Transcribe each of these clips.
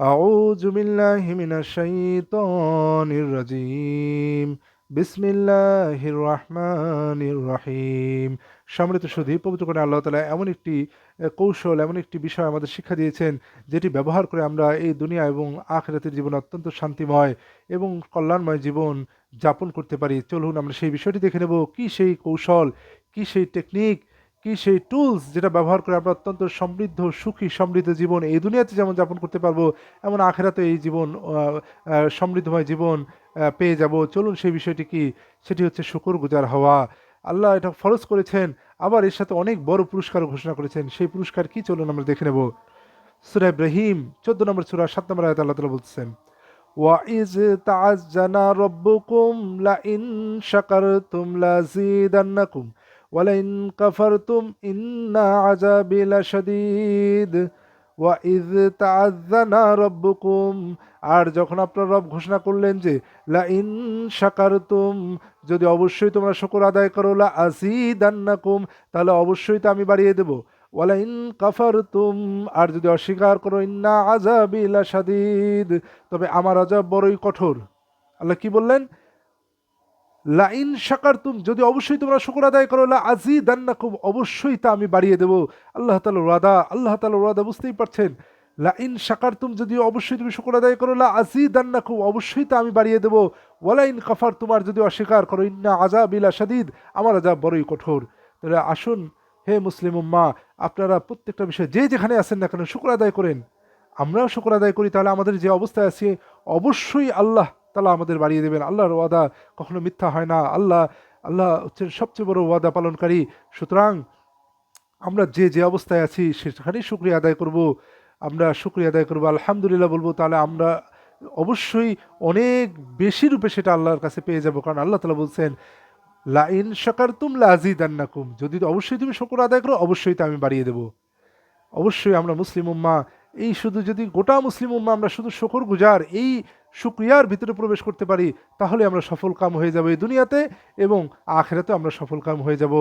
أعوذ بالله من الشيطان الرجيم বিসমিল্লাহির রহমানির রহিম। সম্মানিত সুধী, পবিত্র কোরআনে আল্লাহ তাআলা এমন একটি কৌশল, এমন একটি বিষয় আমাদের শিক্ষা দিয়েছেন, যেটি ব্যবহার করে আমরা এই দুনিয়া এবং আখিরাতের জীবন অত্যন্ত শান্তিময় এবং কল্যাণময় জীবন যাপন করতে পারি। চলুন আমরা সেই বিষয়টি দেখে নেব। কি সেই কৌশল, কি সেই টেকনিক, কি সেই টুলস যেটা ব্যবহার করে আমরা অত্যন্ত সমৃদ্ধ, সুখী, সমৃদ্ধ জীবন এই দুনিয়াতে যেমন যাপন করতে পারবো, এমন আখেরাতে এই জীবন সমৃদ্ধময় জীবন পেয়ে যাব। চলুন সেই বিষয়টি কি, সেটি হচ্ছে শুকরগুজার হওয়া। আল্লাহ এটা ফরজ করেছেন, আবার এর সাথে অনেক বড় পুরস্কারও ঘোষণা করেছেন। সেই পুরস্কার কি, চলুন আমরা দেখে নেব। সূরা ইব্রাহিম 14 নম্বর সূরা 7 নম্বর আয়াতে আল্লাহ তাআলা বলছেন, ওয়াইজ তাআজ্জানা রব্বুকুম লাইন শাকারতুম লাযীদান্নাকুম ওয়ালাইন কাফারতুম ইন্না আযাবি লাশাদীদ। ওয়াইজ তাআজ্জানা রব্বুকুম, আর যখন আপনার রব ঘোষণা করলেন যে লাইন শাকারতুম, যদি অবশ্যই তোমরা শুকর আদায় করো, লা আযীদান্নাকুম, তাহলে অবশ্যই তো আমি বাড়িয়ে দেব। ওয়ালাইন কাফারতুম, আর যদি অস্বীকার করো, ইন্না আযাবি লাশাদীদ, তবে আমার আযাব বড়ই কঠোর। আল্লাহ কি বললেন? লাইন শাকারতুম, যদি অবশ্যই তোমরা শুকর আদায় করো, লা আযীদান্নাকুম, অবশ্যই তা আমি বাড়িয়ে দেব। আল্লাহ তাআলার ওয়াদা বুঝতেই পারছেন। লাইন শাকারতুম, যদি অবশ্যই তুমি শুকর আদায় করো, লা আযীদান্নাকুম, অবশ্যই তা আমি বাড়িয়ে দেব। ওয়ালাইন কাফারতুম, আর যদি অস্বীকার করো, ইন্না আযাবি লাশাদীদ, আমার আযাব বড়ই কঠোর। তাহলে আসুন হে মুসলিম উম্মাহ, আপনারা প্রত্যেকটা বিষয়ে যে যেখানে আছেন না কেন শুকর আদায় করেন। আমরাও শুকর আদায় করি, তাহলে আমাদের যে অবস্থায় আছি অবশ্যই আল্লাহ তাআলা আমাদের বাড়িয়ে দেবেন। আল্লাহর ওয়াদা কখনো মিথ্যা হয় না। আল্লাহ আল্লাহ হচ্ছেন সবচেয়ে বড় ওয়াদা পালনকারী। সুতরাং আমরা যে যে অবস্থায় আছি সেখানেই শুকরিয়া আদায় করব। আমরা শুকরিয়া আদায় করব, আলহামদুলিল্লাহ বলবো, তাহলে আমরা অবশ্যই অনেক বেশি রূপে সেটা আল্লাহর কাছে পেয়ে যাব। কারণ আল্লাহ তাআলা বলছেন, লাইন শাকারতুম লাযীদান্নাকুম, যদি অবশ্যই তুমি শুকর আদায় করো, অবশ্যই তা আমি বাড়িয়ে দেব। অবশ্যই আমরা মুসলিম উম্মাহ, এই শুধু যদি গোটা মুসলিম উম্মাহ আমরা শুধু শুকর গুজার, এই শুকরিয়ার ভিতরে প্রবেশ করতে পারি, তাহলে আমরা সফল কাম হয়ে যাব এই দুনিয়াতে, এবং আখিরাতে আমরা সফল কাম হয়ে যাব।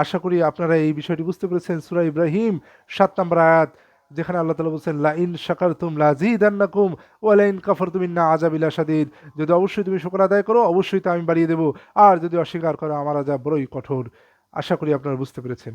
আশা করি আপনারা এই বিষয়টি বুঝতে পেরেছেন। সূরা ইব্রাহিম 7 নম্বর আয়াত, যেখানে আল্লাহ তাআলা বলছেন, লাইন শাকারতুম লাযীদান্নাকুম ওয়া লাইন কাফারতুম ইন্না আযাবি লাশাদীদ, যদি অবশ্যই তুমি শুকর আদায় করো, অবশ্যই তা আমি বাড়িয়ে দেব, আর যদি অস্বীকার করো, আমার আযাব বড়ই কঠোর। আশা করি আপনারা বুঝতে পেরেছেন।